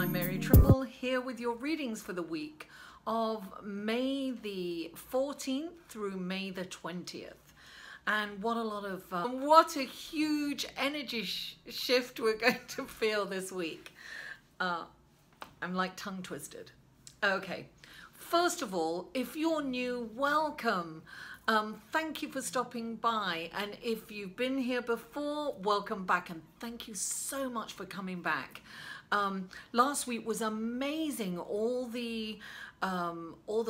I'm Mary Trimble here with your readings for the week of May the 14th through May the 20th. And what a huge energy shift we're going to feel this week. I'm like tongue twisted. Okay, first of all, if you're new, welcome. Thank you for stopping by, and if you've been here before, welcome back, and thank you so much for coming back. Last week was amazing, all the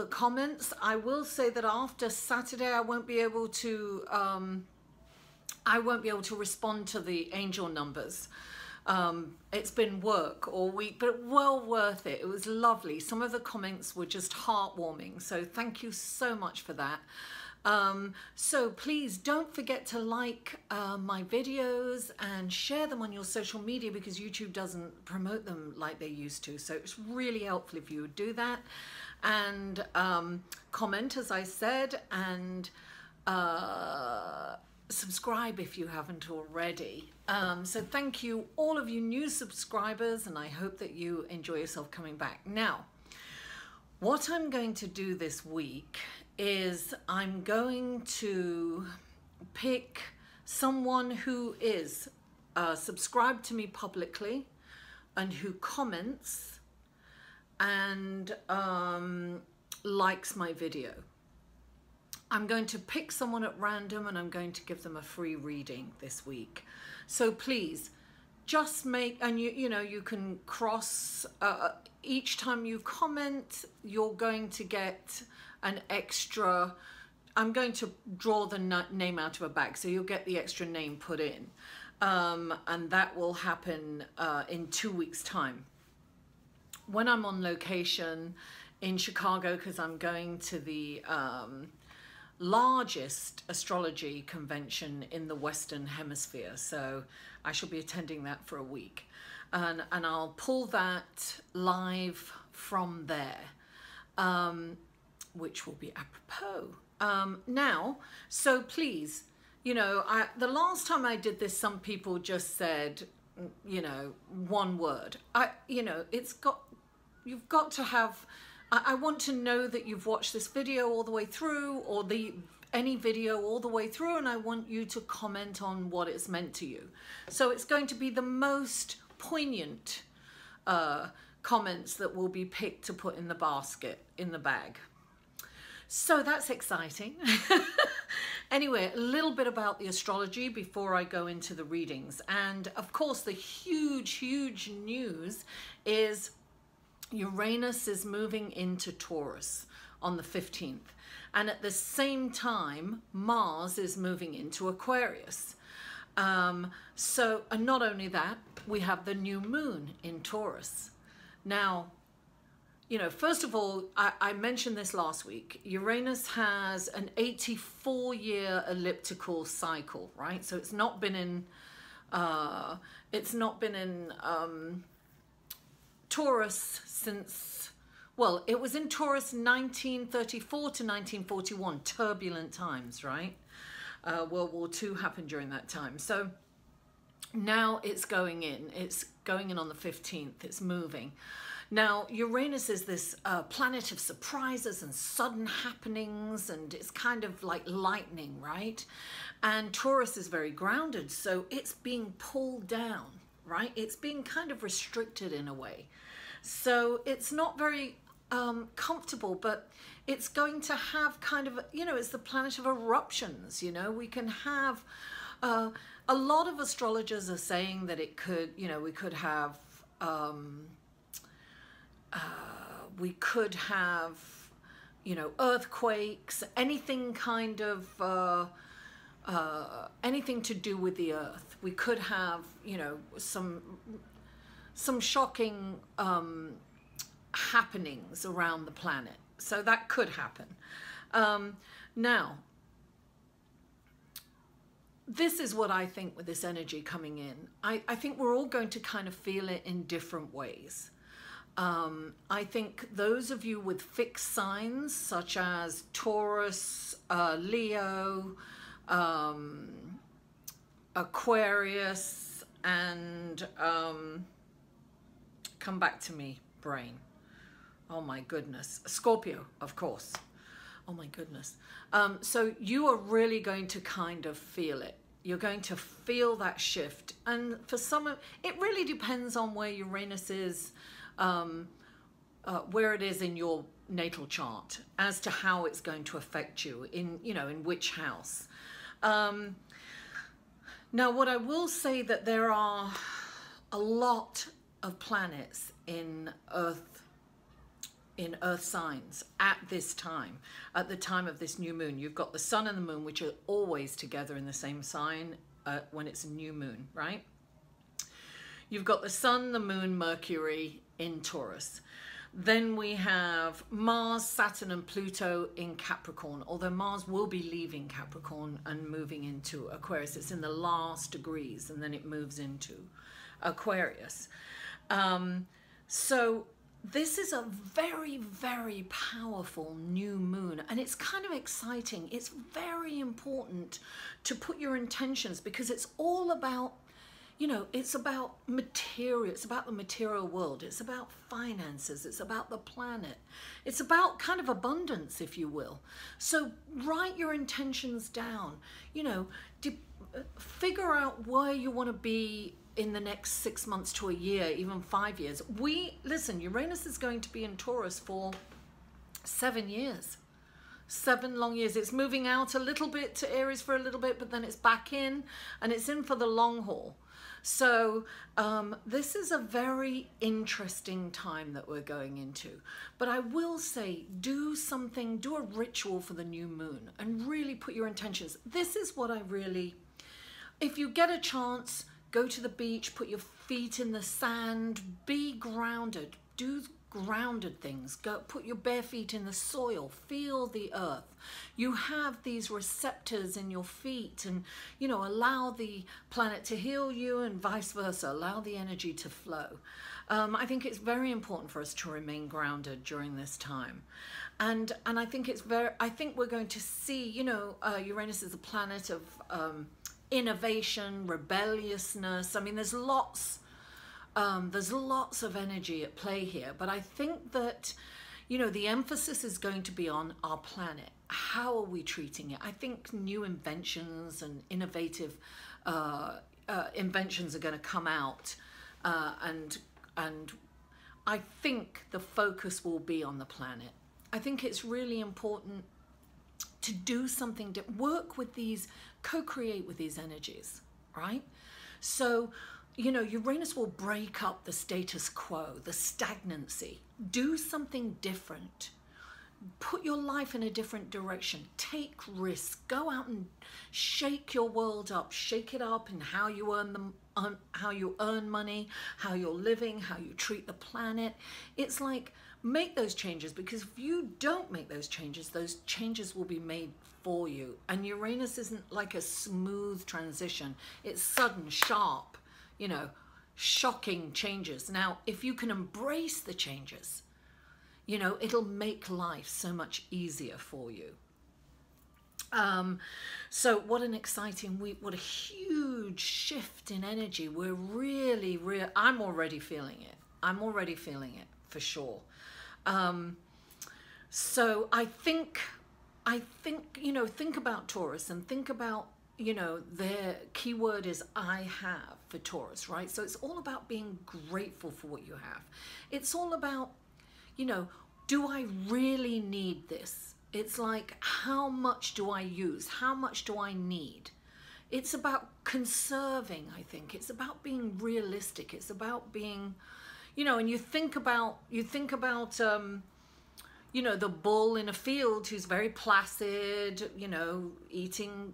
comments. I will say that after Saturday I won't be able to respond to the angel numbers. It's been work all week, but well worth it. It was lovely. Some of the comments were just heartwarming, so thank you so much for that. So please don't forget to like my videos and share them on your social media, because YouTube doesn't promote them like they used to. So it's really helpful if you would do that, and comment, as I said, and subscribe if you haven't already. So thank you, all of you new subscribers, and I hope that you enjoy yourself coming back. Now, what I'm going to do this week is I'm going to pick someone who is subscribed to me publicly and who comments and likes my video. I'm going to pick someone at random and I'm going to give them a free reading this week. So please just make, and you can cross, each time you comment, you're going to get an extra, I'm going to draw the name out of a bag, so you'll get the extra name put in. And that will happen in 2 weeks' time. When I'm on location in Chicago, because I'm going to the largest astrology convention in the Western Hemisphere, so I shall be attending that for a week. And I'll pull that live from there. Which will be apropos. Now, so please, the last time I did this, some people just said, one word. You've got to have, I want to know that you've watched this video all the way through, or any video all the way through, and I want you to comment on what it's meant to you. So it's going to be the most poignant comments that will be picked to put in the basket, in the bag. So that's exciting. Anyway, a little bit about the astrology before I go into the readings. And of course, the huge news is Uranus is moving into Taurus on the 15th. And at the same time, Mars is moving into Aquarius. And not only that, we have the new moon in Taurus. Now, first of all, I mentioned this last week. Uranus has an 84-year elliptical cycle, right? So it's not been in Taurus since, well, it was in Taurus 1934 to 1941, turbulent times, right? World War II happened during that time. So now it's going in. It's going in on the 15th. It's moving. Now, Uranus is this planet of surprises and sudden happenings, and it's kind of like lightning, right? And Taurus is very grounded, so it's being pulled down, right? It's being kind of restricted in a way. So it's not very comfortable, but it's going to have kind of, it's the planet of eruptions, we can have, a lot of astrologers are saying that it could, we could have, earthquakes, anything kind of, anything to do with the earth. We could have, some shocking happenings around the planet. So that could happen. Now, this is what I think with this energy coming in. I think we're all going to kind of feel it in different ways. I think those of you with fixed signs, such as Taurus, Leo, Aquarius, and Come back to me, brain. Oh my goodness. Scorpio, of course. Oh my goodness. So you are really going to kind of feel it. You're going to feel that shift. And for some of it really depends on where Uranus is, where it is in your natal chart as to how it's going to affect you in, you know, in which house. Now, what I will say that there are a lot of planets in Earth signs at this time, at the time of this new moon. You've got the sun and the moon, which are always together in the same sign when it's a new moon, right? You've got the sun, the moon, Mercury in Taurus. Then we have Mars, Saturn and Pluto in Capricorn, although Mars will be leaving Capricorn and moving into Aquarius. It's in the last degrees and then it moves into Aquarius. So this is a very, very powerful new moon, and it's kind of exciting. It's very important to put your intentions, because it's all about, you know, it's about material. It's about the material world. It's about finances. It's about the planet. It's about kind of abundance, if you will. So write your intentions down. You know, figure out where you want to be in the next 6 months to a year, even 5 years. Listen, Uranus is going to be in Taurus for 7 years. 7 long years. It's moving out a little bit to Aries for a little bit, but then it's back in, and it's in for the long haul. So this is a very interesting time that we're going into. But I will say, do a ritual for the new moon and really put your intentions. This is what I really, if you get a chance, go to the beach, put your feet in the sand, be grounded, do grounded things. Go put your bare feet in the soil, feel the earth. You have these receptors in your feet, and, you know, allow the planet to heal you and vice versa. Allow the energy to flow. I think it's very important for us to remain grounded during this time. And I think I think we're going to see, you know, Uranus is a planet of innovation, rebelliousness. I mean, there's lots of energy at play here, but I think that, you know, the emphasis is going to be on our planet. How are we treating it? I think new inventions and innovative inventions are going to come out, and I think the focus will be on the planet. I think it's really important to do something, to work with these, co-create with these energies, right? So, you know, Uranus will break up the status quo, the stagnancy. Do something different. Put your life in a different direction. Take risks. Go out and shake your world up. Shake it up in how you how you earn money, how you're living, how you treat the planet. It's like, make those changes, because if you don't make those changes will be made for you. And Uranus isn't like a smooth transition. It's sudden, sharp, you know, shocking changes. Now, if you can embrace the changes, you know, it'll make life so much easier for you. So what an exciting week. What a huge shift in energy. We're really, I'm already feeling it. I'm already feeling it for sure. So I think, you know, think about Taurus and think about, you know, their keyword is I have for Taurus, right? So it's all about being grateful for what you have. It's all about, you know, do I really need this? It's like, how much do I use? How much do I need? It's about conserving, I think. It's about being realistic. It's about being, you know, and you think about, you know, the bull in a field who's very placid, you know, eating,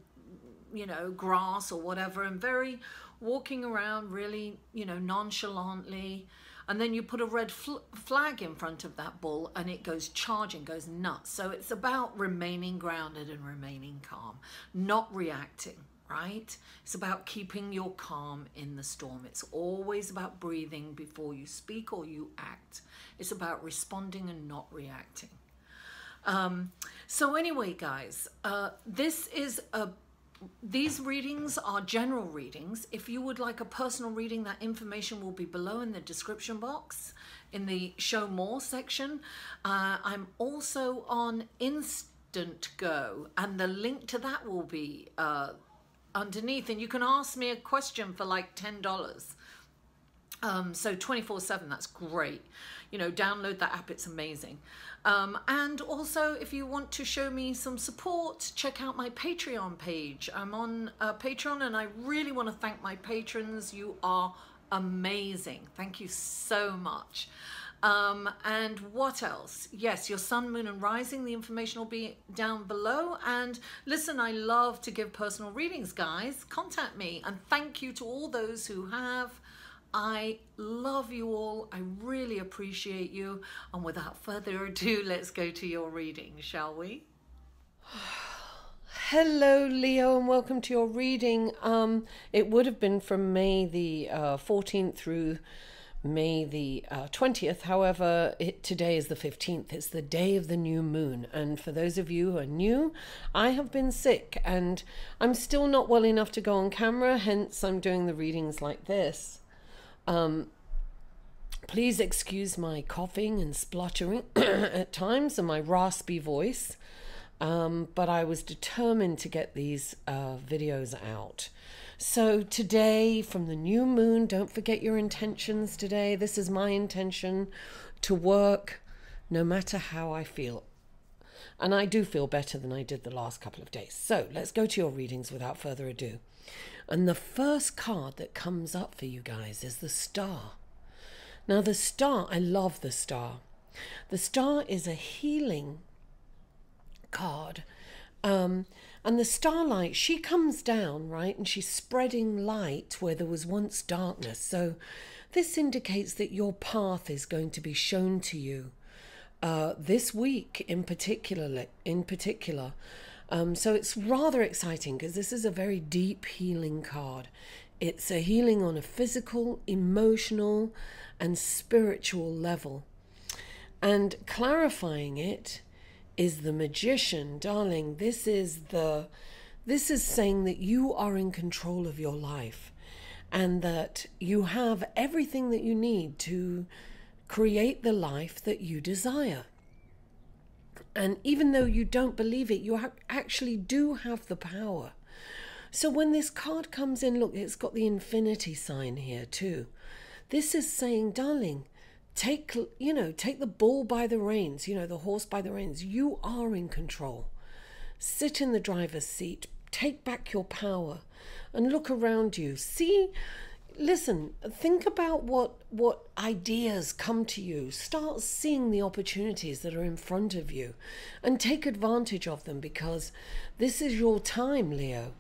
you know, grass or whatever, and very walking around really, you know, nonchalantly. And then you put a red flag in front of that bull and it goes charging, goes nuts. So it's about remaining grounded and remaining calm, not reacting, right? It's about keeping your calm in the storm. It's always about breathing before you speak or you act. It's about responding and not reacting. So anyway, guys, this is these readings are general readings. If you would like a personal reading, that information will be below in the description box in the show more section. I'm also on Instant Go, and the link to that will be underneath, and you can ask me a question for like $10. So 24/7, that's great. You know, download that app, it's amazing. And also, if you want to show me some support, check out my Patreon page. I'm on Patreon, and I really want to thank my patrons. You are amazing. Thank you so much. And what else? Yes, your sun, moon, and rising. The information will be down below. And listen, I love to give personal readings, guys. Contact me. And thank you to all those who have. I love you all. I really appreciate you. And without further ado, let's go to your reading, shall we? Hello, Leo, and welcome to your reading. It would have been from May the 14th through May the 20th. However, today is the 15th. It's the day of the new moon. And for those of you who are new, I have been sick and I'm still not well enough to go on camera. Hence, I'm doing the readings like this. Please excuse my coughing and spluttering at times and my raspy voice. But I was determined to get these videos out. So today, from the new moon, don't forget your intentions today. This is my intention to work no matter how I feel. And I do feel better than I did the last couple of days. So let's go to your readings without further ado. And the first card that comes up for you guys is the Star. Now the Star, I love the Star. The Star is a healing card. And the starlight, she comes down, right? And she's spreading light where there was once darkness. So this indicates that your path is going to be shown to you this week in particular. So it's rather exciting because this is a very deep healing card. It's a healing on a physical, emotional, and spiritual level. And clarifying it is the Magician. Darling, this is saying that you are in control of your life and that you have everything that you need to create the life that you desire. And even though you don't believe it, you actually do have the power. So when this card comes in, look, it's got the infinity sign here too. This is saying, darling, take the bull by the reins, the horse by the reins. You are in control. Sit in the driver's seat, take back your power and look around you. Listen, think about what ideas come to you. Start seeing the opportunities that are in front of you and take advantage of them because this is your time, Leo.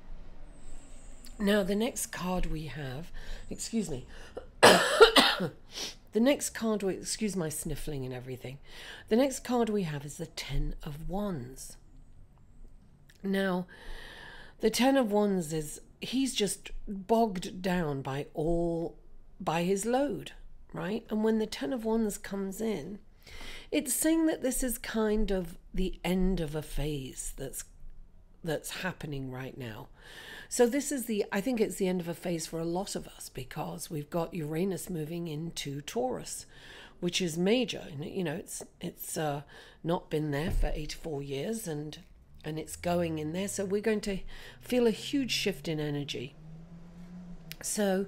Now, the next card we have, excuse me, the next card, excuse my sniffling and everything. The next card we have is the Ten of Wands. Now, the Ten of Wands is, he's just bogged down by his load, right? And when the Ten of Wands comes in, it's saying that this is kind of the end of a phase that's happening right now. So this is I think it's the end of a phase for a lot of us because we've got Uranus moving into Taurus, which is major. It's not been there for 84 years and it's going in there. So we're going to feel a huge shift in energy. So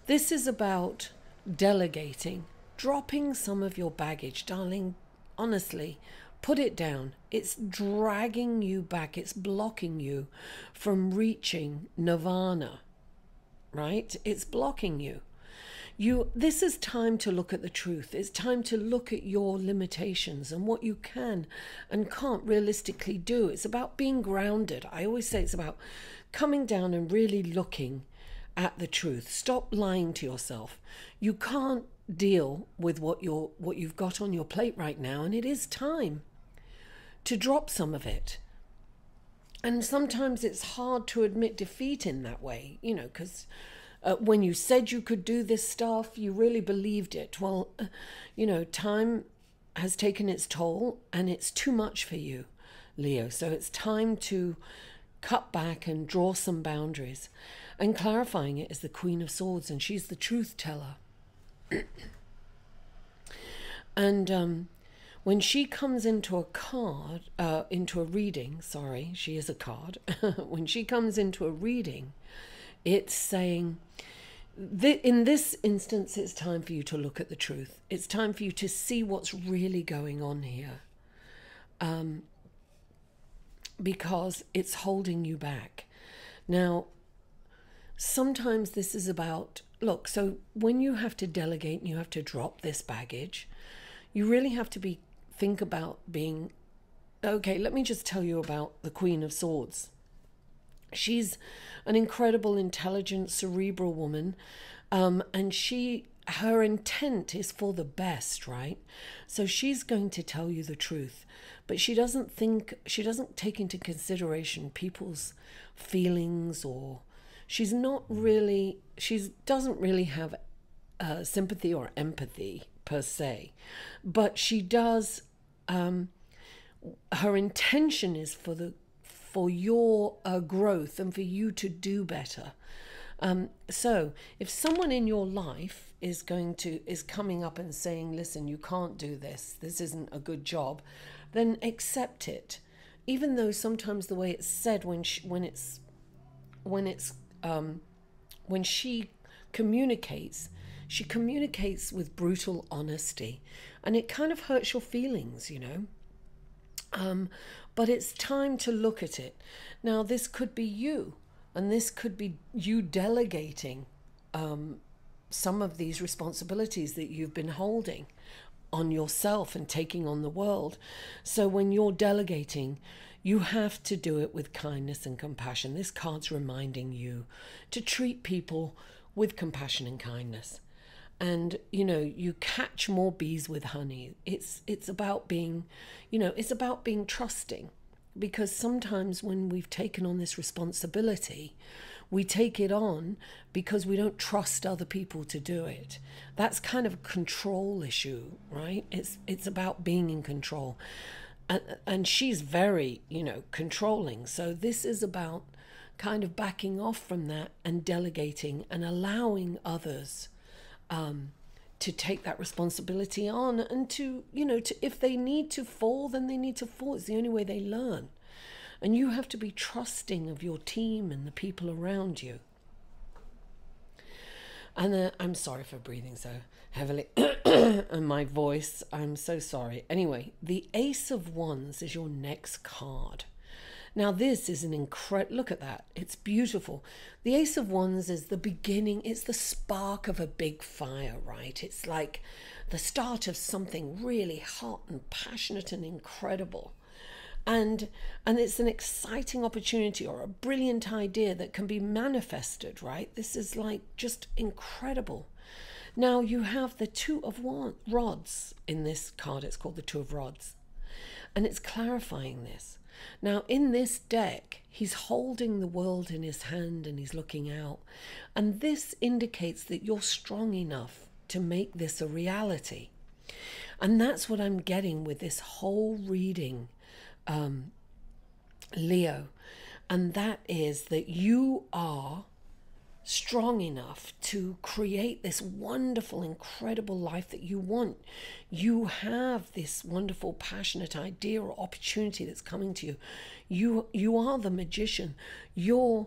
this is about delegating, dropping some of your baggage. Darling, honestly, put it down. It's dragging you back. It's blocking you from reaching nirvana, right? It's blocking you. This is time to look at the truth. It's time to look at your limitations and what you can and can't realistically do. It's about being grounded. I always say it's about coming down and really looking at the truth. Stop lying to yourself. You can't deal with what you've got on your plate right now, and it is time to drop some of it. And sometimes it's hard to admit defeat in that way, because when you said you could do this stuff, you really believed it. Well, time has taken its toll and it's too much for you, Leo. So it's time to cut back and draw some boundaries. And clarifying it is the Queen of Swords, and she's the truth teller. And when she comes into a card, into a reading, sorry, she is a card. When she comes into a reading, it's saying, in this instance, it's time for you to look at the truth. It's time for you to see what's really going on here. Because it's holding you back. Now, sometimes this is about, look, so when you have to delegate and you have to drop this baggage, you really have to think about being, okay, let me just tell you about the Queen of Swords. She's an incredible, intelligent, cerebral woman, and her intent is for the best, right? So she's going to tell you the truth, but she doesn't take into consideration people's feelings, or she doesn't really have sympathy or empathy per se, but she does. Her intention is for your growth and for you to do better. So if someone in your life is coming up and saying, listen, you can't do this isn't a good job, then accept it, even though sometimes the way it's said, when she communicates with brutal honesty, and it kind of hurts your feelings, but it's time to look at it. Now, this could be you, and this could be you delegating some of these responsibilities that you've been holding on yourself and taking on the world. So when you're delegating, you have to do it with kindness and compassion. This card's reminding you to treat people with compassion and kindness. And, you catch more bees with honey. It's about being, it's about being trusting, because sometimes when we've taken on this responsibility, we take it on because we don't trust other people to do it. That's kind of a control issue, right? It's about being in control. And she's very, controlling. So this is about kind of backing off from that and delegating and allowing others to take that responsibility on, and to if they need to fall, then they need to fall. It's the only way they learn. And you have to be trusting of your team and the people around you. And I'm sorry for breathing so heavily and my voice, I'm so sorry. Anyway, the Ace of Wands is your next card. Now, this is an incredible, look at that. It's beautiful. The Ace of Wands is the beginning. It's the spark of a big fire, right? It's like the start of something really hot and passionate and incredible. And it's an exciting opportunity or a brilliant idea that can be manifested, right? This is like just incredible. Now, you have the Two of Rods in this card. It's called the Two of Rods. And it's clarifying this. Now, in this deck, he's holding the world in his hand and he's looking out. And this indicates that you're strong enough to make this a reality. And that's what I'm getting with this whole reading, Leo. And that is that you are strong enough to create this wonderful, incredible life that you want. You have this wonderful, passionate idea or opportunity that's coming to you. You are the magician. Your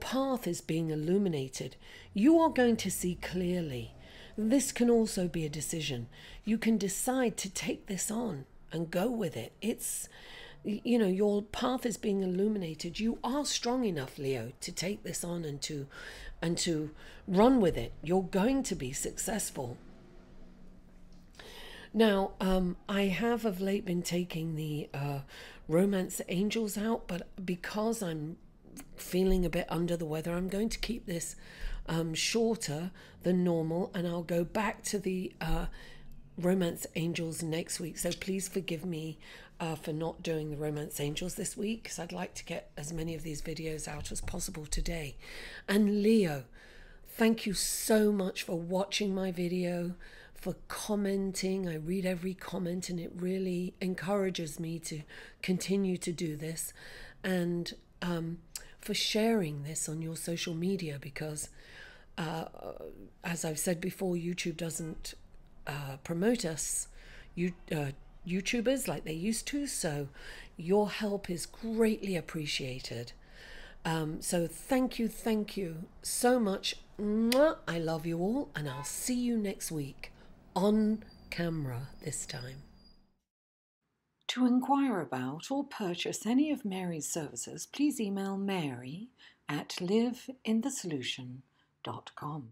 path is being illuminated. You are going to see clearly. This can also be a decision. You can decide to take this on and go with it. It's, your path is being illuminated. You are strong enough, Leo, to take this on and to run with it. You're going to be successful. Now, I have of late been taking the Romance Angels out, but because I'm feeling a bit under the weather, I'm going to keep this shorter than normal, and I'll go back to the Romance Angels next week. So please forgive me for not doing the Romance Angels this week, because I'd like to get as many of these videos out as possible today. And Leo, thank you so much for watching my video, for commenting. I read every comment and it really encourages me to continue to do this. and for sharing this on your social media, because as I've said before, YouTube doesn't promote us YouTubers like they used to, so your help is greatly appreciated. So thank you so much. Mwah. I love you all, and I'll see you next week, on camera this time. To inquire about or purchase any of Mary's services, please email Mary at liveinthesolution.com.